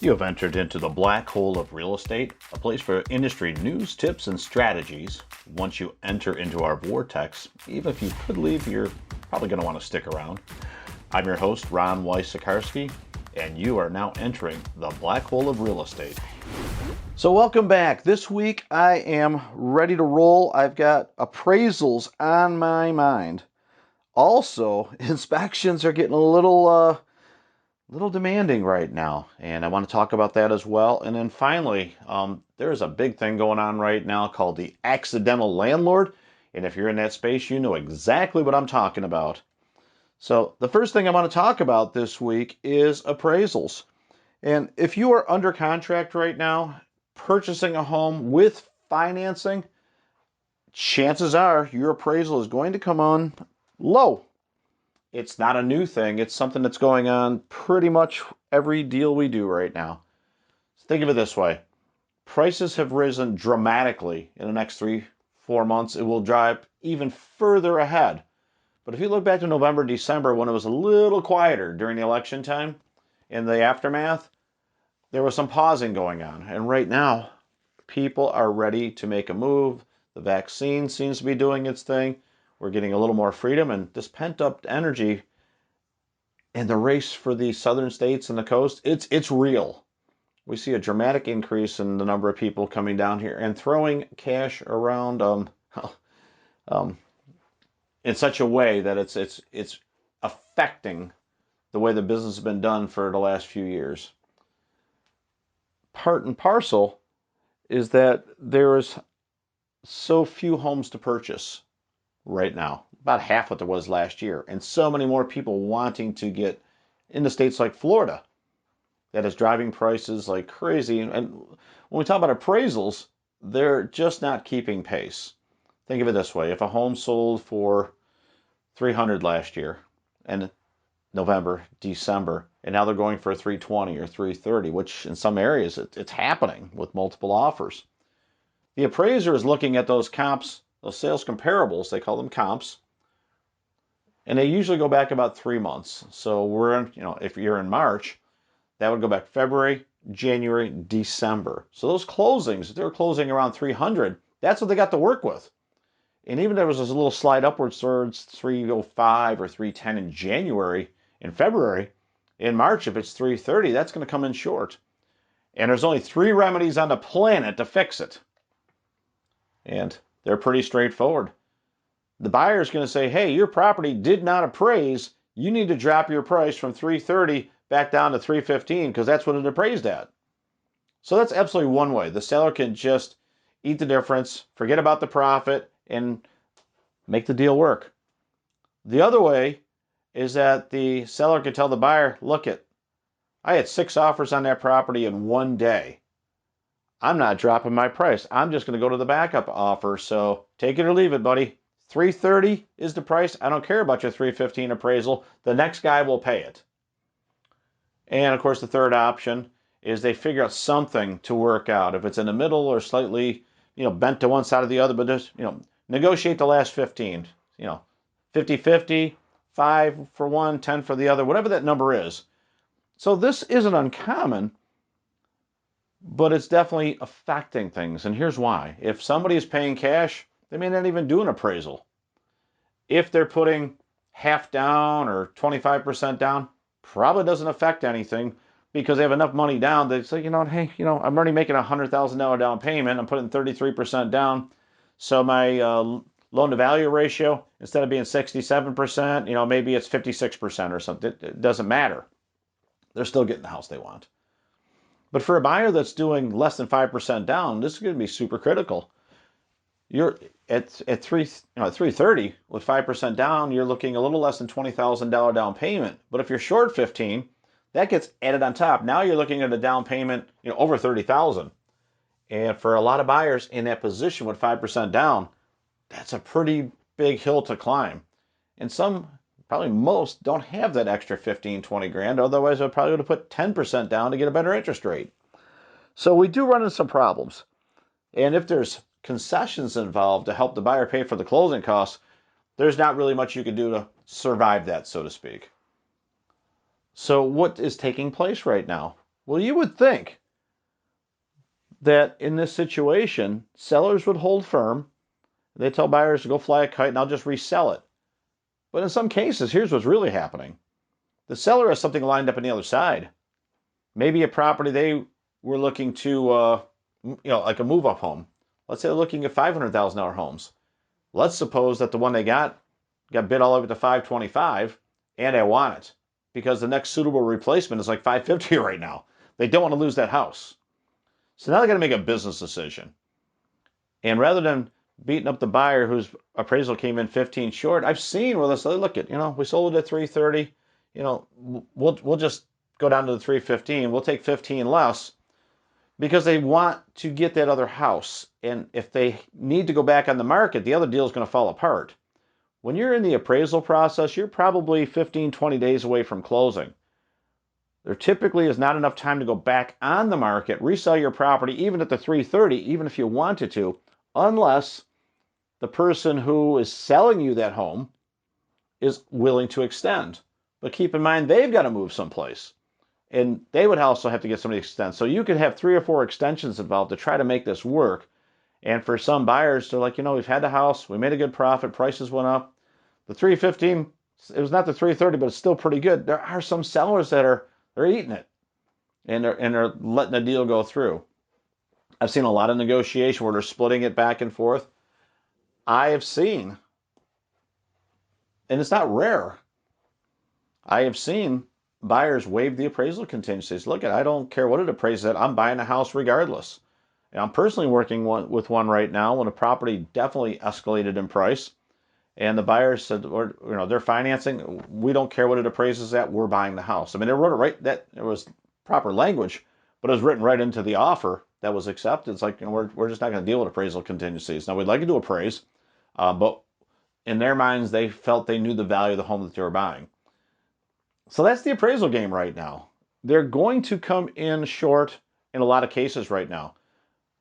You have entered into the black hole of real estate, a place for industry news, tips, and strategies. Once you enter into our vortex, even if you could leave, you're probably going to want to stick around. I'm your host, Ron Weiss-Sikarski, and you are now entering the black hole of real estate. So welcome back. This week I am ready to roll. I've got appraisals on my mind. Also, inspections are getting a little demanding right now, and I want to talk about that as well. And then finally, there's a big thing going on right now called the Accidental Landlord, and if you're in that space, you know exactly what I'm talking about. So the first thing I want to talk about this week is appraisals. And if you are under contract right now, purchasing a home with financing, chances are your appraisal is going to come on low. It's not a new thing. It's something that's going on pretty much every deal we do right now. Think of it this way. Prices have risen dramatically in the next 3-4 months. It will drive even further ahead. But if you look back to November, December, when it was a little quieter during the election time, in the aftermath, there was some pausing going on. And right now, people are ready to make a move. The vaccine seems to be doing its thing. We're getting a little more freedom, and this pent-up energy and the race for the southern states and the coast, it's real. We see a dramatic increase in the number of people coming down here and throwing cash around in such a way that it's affecting the way the business has been done for the last few years. Part and parcel is that there is so few homes to purchase right now, about half what there was last year, and so many more people wanting to get into states like Florida that is driving prices like crazy. And when we talk about appraisals, they're just not keeping pace. Think of it this way. If a home sold for $300 last year and November, December, and now they're going for $320 or $330, which in some areas it's happening with multiple offers. The appraiser is looking at those comps, those sales comparables, they call them comps, and they usually go back about 3 months. So we're in, if you're in March, that would go back February, January, December. So those closings, if they're closing around 300, that's what they got to work with. And even if there was a little slide upwards towards 305 or 310 in January, in February, in March, if it's 330, that's going to come in short. And there's only 3 remedies on the planet to fix it. And they're pretty straightforward. The buyer is going to say, hey, your property did not appraise. You need to drop your price from 330 back down to 315 because that's what it appraised at. So that's absolutely one way. The seller can just eat the difference, forget about the profit, and make the deal work. The other way is that the seller could tell the buyer, look I had 6 offers on that property in one day. I'm not dropping my price. I'm just going to go to the backup offer. So take it or leave it, buddy. 330 is the price. I don't care about your 315 appraisal. The next guy will pay it. And of course, the third option is they figure out something to work out. If it's in the middle or slightly, bent to one side or the other, but just, negotiate the last 15, 50-50, 5 for one, 10 for the other, whatever that number is. So this isn't uncommon, but it's definitely affecting things. And here's why. If somebody is paying cash, they may not even do an appraisal. If they're putting half down or 25% down, probably doesn't affect anything because they have enough money down. They say, hey, I'm already making a $100,000 down payment. I'm putting 33% down. So my loan to value ratio, instead of being 67%, maybe it's 56% or something. It doesn't matter. They're still getting the house they want. But for a buyer that's doing less than 5% down, this is going to be super critical. You're at 330 with 5% down, you're looking a little less than $20,000 down payment. But if you're short 15, that gets added on top. Now you're looking at a down payment, over $30,000. And for a lot of buyers in that position with 5% down, that's a pretty big hill to climb. And some, probably most, don't have that extra 15, 20 grand. Otherwise, they probably would have put 10% down to get a better interest rate. So we do run into some problems. And if there's concessions involved to help the buyer pay for the closing costs, there's not really much you can do to survive that, so to speak. So what is taking place right now? Well, you would think that in this situation, sellers would hold firm. They tell buyers to go fly a kite and I'll just resell it. But in some cases, here's what's really happening. The seller has something lined up on the other side. Maybe a property they were looking to, like a move-up home. Let's say they're looking at $500,000 homes. Let's suppose that the one they got bid all over to 525, and they want it because the next suitable replacement is like 550 right now. They don't want to lose that house. So now they got to make a business decision. And rather than beating up the buyer whose appraisal came in 15 short, I've seen where they say, look at, we sold it at 330, we'll just go down to the 315. We'll take 15 less because they want to get that other house. And if they need to go back on the market, the other deal is going to fall apart. When you're in the appraisal process, you're probably 15, 20 days away from closing. There typically is not enough time to go back on the market, resell your property, even at the 330, even if you wanted to, unless the person who is selling you that home is willing to extend. But keep in mind, they've got to move someplace. And they would also have to get somebody to extend. So you could have 3 or 4 extensions involved to try to make this work. And for some buyers, they're like, we've had the house, we made a good profit, prices went up. The 315, it was not the 330, but it's still pretty good. There are some sellers that they're eating it, and they're letting the deal go through. I've seen a lot of negotiation where they're splitting it back and forth. I have seen, and it's not rare, I have seen buyers waive the appraisal contingencies. Look, I don't care what it appraises at. I'm buying a house regardless. And I'm personally working with one right now when a property definitely escalated in price. And the buyer said, they're financing. We don't care what it appraises at. We're buying the house. I mean, they wrote it right. That it was proper language, but it was written right into the offer that was accepted. It's like, we're just not going to deal with appraisal contingencies. Now, we'd like you to appraise, but in their minds, they felt they knew the value of the home that they were buying. So that's the appraisal game right now. They're going to come in short in a lot of cases right now.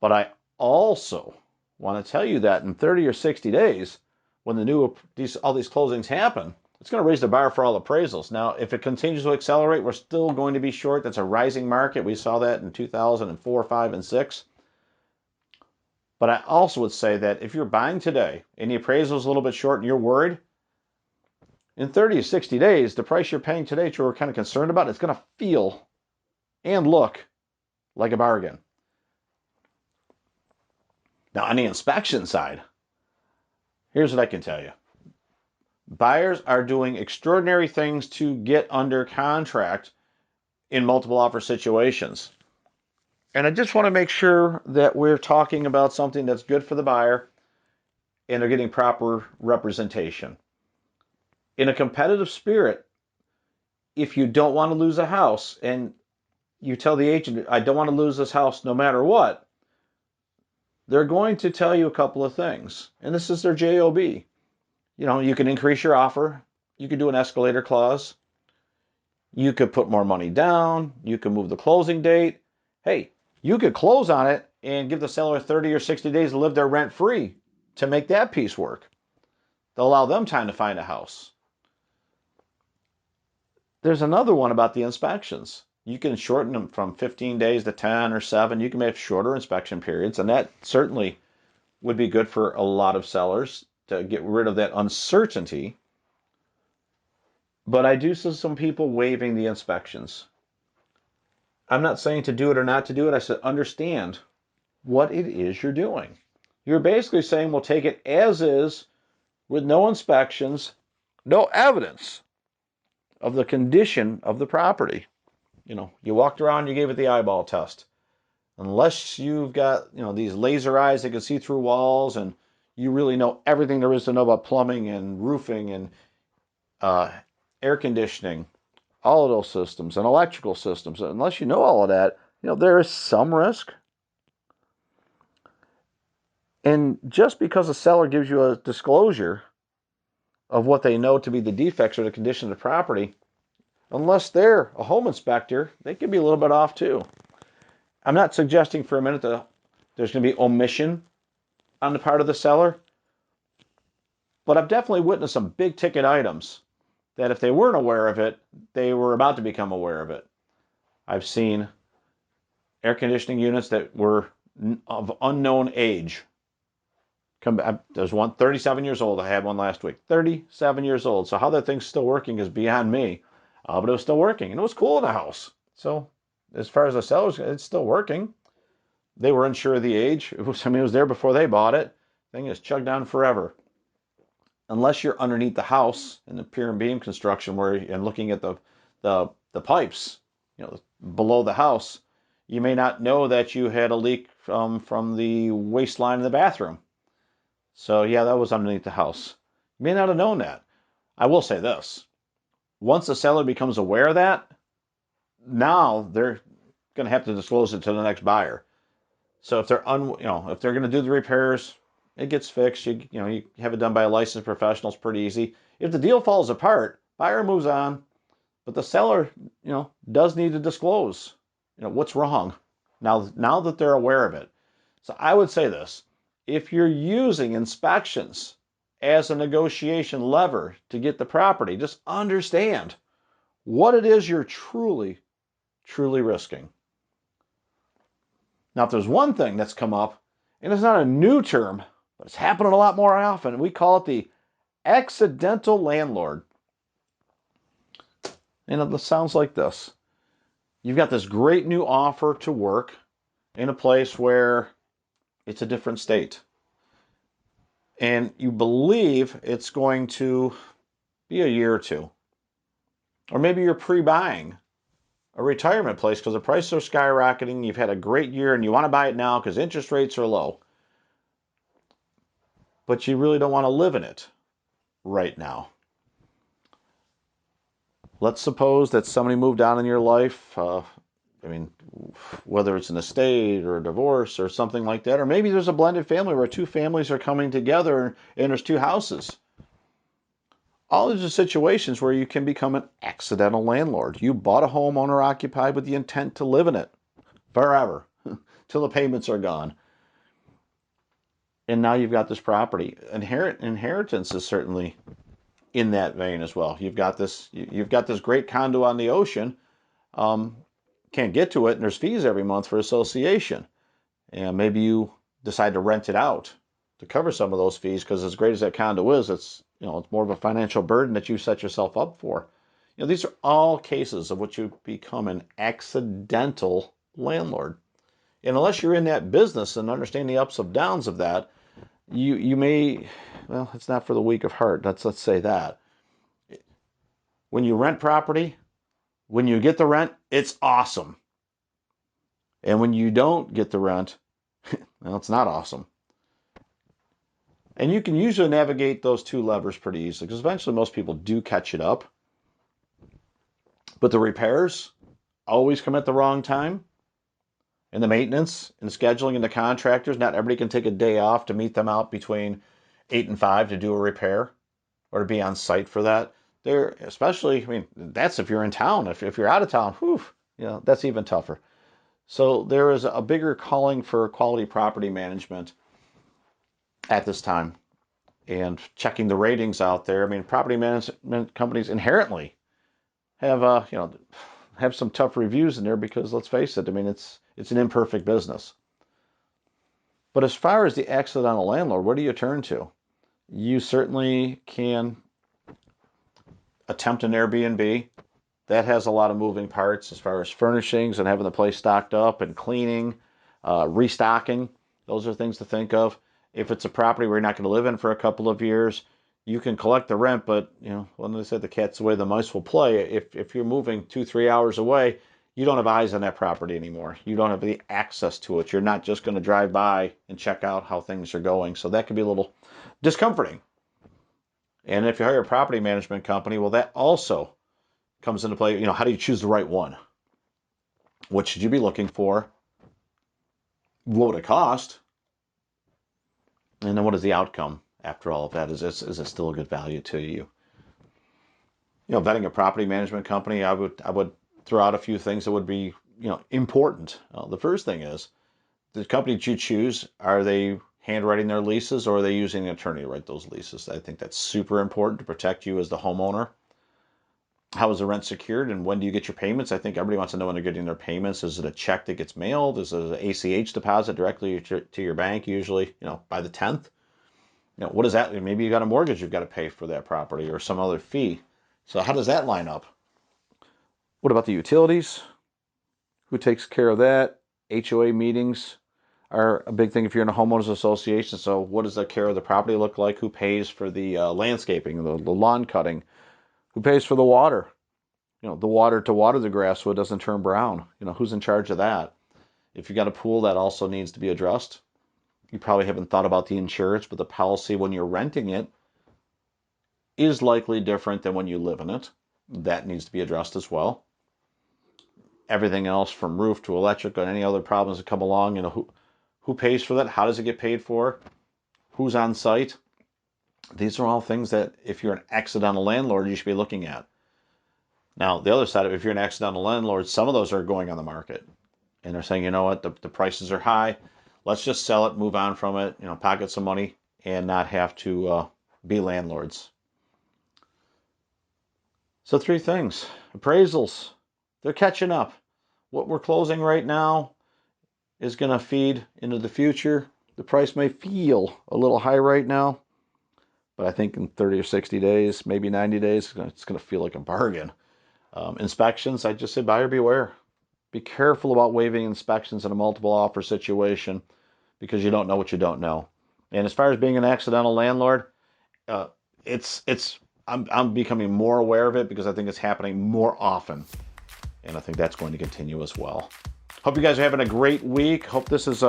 But I also want to tell you that in 30 or 60 days, when all these closings happen, it's going to raise the bar for all appraisals. Now, if it continues to accelerate, we're still going to be short. That's a rising market. We saw that in 2004, 5, and 6. But I also would say that if you're buying today and the appraisal is a little bit short and you're worried, in 30 to 60 days, the price you're paying today that you're kind of concerned about, it's going to feel and look like a bargain. Now, on the inspection side, here's what I can tell you. Buyers are doing extraordinary things to get under contract in multiple offer situations. And I just want to make sure that we're talking about something that's good for the buyer and they're getting proper representation. In a competitive spirit, if you don't want to lose a house and you tell the agent, I don't want to lose this house no matter what, they're going to tell you a couple of things. And this is their JOB. You can increase your offer. You can do an escalator clause. You could put more money down. You can move the closing date. Hey, you could close on it and give the seller 30 or 60 days to live there rent-free to make that piece work. They'll allow them time to find a house. There's another one about the inspections. You can shorten them from 15 days to 10 or 7. You can make shorter inspection periods, and that certainly would be good for a lot of sellers to get rid of that uncertainty. But I do see some people waiving the inspections. I'm not saying to do it or not to do it. I said understand what it is you're doing. You're basically saying we'll take it as is with no inspections, no evidence of the condition of the property. You walked around, you gave it the eyeball test. Unless you've got, these laser eyes that can see through walls and you really know everything there is to know about plumbing and roofing and air conditioning, all of those systems and electrical systems. Unless you know all of that, there is some risk. And just because a seller gives you a disclosure of what they know to be the defects or the condition of the property, unless they're a home inspector, they could be a little bit off too. I'm not suggesting for a minute that there's going to be omission on the part of the seller, but I've definitely witnessed some big ticket items that if they weren't aware of it, they were about to become aware of it. I've seen air conditioning units that were of unknown age. There's one 37 years old. I had one last week. 37 years old. So how that thing's still working is beyond me. But it was still working, and it was cool in the house. So as far as the sellers, it's still working. They were unsure of the age. It was there before they bought it. Thing is chugged on forever. Unless you're underneath the house in the pier and beam construction, and looking at the pipes, below the house, you may not know that you had a leak from the waste line in the bathroom. So yeah, that was underneath the house. You may not have known that. I will say this: once the seller becomes aware of that, now they're going to have to disclose it to the next buyer. So if they're if they're going to do the repairs, it gets fixed. You have it done by a licensed professional. It's pretty easy. If the deal falls apart, buyer moves on, but the seller, does need to disclose, what's wrong. Now that they're aware of it. So I would say this: if you're using inspections as a negotiation lever to get the property, just understand what it is you're truly, truly risking. Now, if there's one thing that's come up, and it's not a new term, but it's happening a lot more often, we call it the accidental landlord. And it sounds like this. You've got this great new offer to work in a place where it's a different state. And you believe it's going to be a year or two. Or maybe you're pre-buying a retirement place because the prices are skyrocketing. You've had a great year and you want to buy it now because interest rates are low. But you really don't want to live in it right now. Let's suppose that somebody moved on in your life. Whether it's an estate or a divorce or something like that, or maybe there's a blended family where two families are coming together and there's two houses. All these are situations where you can become an accidental landlord. You bought a home owner occupied with the intent to live in it forever, till the payments are gone. And now you've got this property. Inheritance is certainly in that vein as well. You've got this great condo on the ocean. Can't get to it, and there's fees every month for association. And maybe you decide to rent it out to cover some of those fees, because as great as that condo is, it's more of a financial burden that you set yourself up for. These are all cases of which you become an accidental landlord. And unless you're in that business and understand the ups and downs of that, you may, it's not for the weak of heart. Let's say that. When you rent property, when you get the rent, it's awesome. And when you don't get the rent, it's not awesome. And you can usually navigate those two levers pretty easily, because eventually most people do catch it up. But the repairs always come at the wrong time. And the maintenance and scheduling and the contractors, not everybody can take a day off to meet them out between 8 and 5 to do a repair or to be on site for that. That's if you're in town. If you're out of town, that's even tougher. So there is a bigger calling for quality property management at this time, and checking the ratings out there. Property management companies inherently have some tough reviews in there, because let's face it, it's an imperfect business. But as far as the accidental landlord, where do you turn to? You certainly can attempt an Airbnb. That has a lot of moving parts as far as furnishings and having the place stocked up and cleaning, restocking. Those are things to think of. If it's a property where you're not going to live in for a couple of years, you can collect the rent, but when they say the cat's away, the mice will play. If you're moving 2-3 hours away, you don't have eyes on that property anymore. You don't have the access to it. You're not just going to drive by and check out how things are going. So that can be a little discomforting. And if you hire a property management company, well, that also comes into play. How do you choose the right one? What should you be looking for? What would it cost? And then what is the outcome after all of that? Is it still a good value to you? Vetting a property management company, I would throw out a few things that would be important. The first thing is, the company that you choose, are they handwriting their leases, or are they using an attorney to write those leases? I think that's super important to protect you as the homeowner. How is the rent secured, and when do you get your payments? I think everybody wants to know when they're getting their payments. Is it a check that gets mailed? Is it an ACH deposit directly to your bank, usually, by the 10th? What does that mean? Maybe you got a mortgage you've got to pay for that property or some other fee. So how does that line up? What about the utilities? Who takes care of that? HOA meetings are a big thing if you're in a homeowners association. So what does the care of the property look like? Who pays for the landscaping, the lawn cutting? Who pays for the water? The water to water the grass so it doesn't turn brown. Who's in charge of that? If you got a pool, that also needs to be addressed. You probably haven't thought about the insurance, but the policy when you're renting it is likely different than when you live in it. That needs to be addressed as well. Everything else from roof to electric and any other problems that come along, who pays for that? How does it get paid for? Who's on site? These are all things that if you're an accidental landlord, you should be looking at. Now, the other side of it, if you're an accidental landlord, some of those are going on the market. And they're saying, you know what, the prices are high. Let's just sell it, move on from it, pocket some money, and not have to be landlords. So 3 things. Appraisals. They're catching up. What we're closing right now is going to feed into the future. The price may feel a little high right now, but I think in 30 or 60 days, maybe 90 days, it's going to feel like a bargain. Inspections, I just say buyer beware. Be careful about waiving inspections in a multiple offer situation because you don't know what you don't know. And as far as being an accidental landlord, I'm becoming more aware of it because I think it's happening more often. And I think that's going to continue as well. Hope you guys are having a great week. Hope this is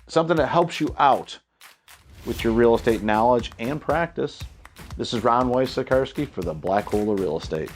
something that helps you out with your real estate knowledge and practice. This is Ron Weissakarski for the Black Hole of Real Estate.